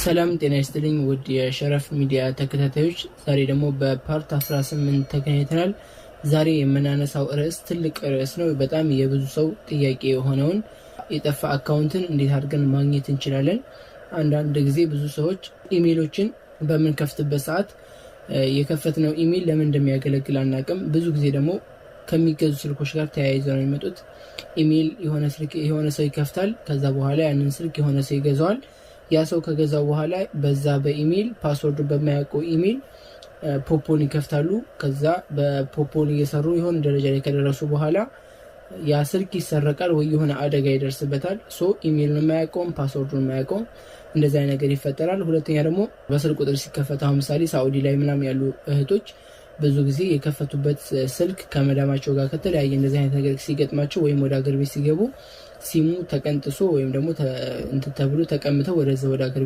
ሰላም ጤና ይስጥልኝ ውድ የሸረፍ ሚዲያ ተከታታዮች፣ ዛሬ ደግሞ በፓርት 18 ተገናኝተናል። ዛሬ የምናነሳው ርዕስ ትልቅ ርዕስ ነው። በጣም የብዙ ሰው ጥያቄ የሆነውን የጠፋ አካውንትን እንዴት አድርገን ማግኘት እንችላለን። አንዳንድ ጊዜ ብዙ ሰዎች ኢሜይሎችን በምንከፍትበት ሰዓት የከፈትነው ኢሜይል ለምን እንደሚያገለግል አናውቅም። ብዙ ጊዜ ደግሞ ከሚገዙ ስልኮች ጋር ተያይዘው ነው የሚመጡት። ኢሜይል የሆነ ሰው ይከፍታል፣ ከዛ በኋላ ያንን ስልክ የሆነ ሰው ይገዛዋል። ያ ሰው ከገዛው በኋላ በዛ በኢሜይል ፓስወርዱ በማያውቀው ኢሜይል ፖፖን ይከፍታሉ። ከዛ በፖፖን እየሰሩ የሆነ ደረጃ ላይ ከደረሱ በኋላ ያ ስልክ ይሰረቃል ወይ የሆነ አደጋ ይደርስበታል። ኢሜይሉን የማያውቀውም ፓስወርዱን የማያውቀውም እንደዚህ አይነት ነገር ይፈጠራል። ሁለተኛ ደግሞ በስልክ ቁጥር ሲከፈት፣ አሁን ምሳሌ ሳኡዲ ላይ ምናምን ያሉ እህቶች ብዙ ጊዜ የከፈቱበት ስልክ ከመዳማቸው ጋር ከተለያየ እንደዚህ አይነት ነገር ሲገጥማቸው ወይም ወደ ሀገር ቤት ሲገቡ ሲሙ ተቀንጥሶ ወይም ደግሞ ተብሎ ተቀምተው ወደ ሀገር ቤት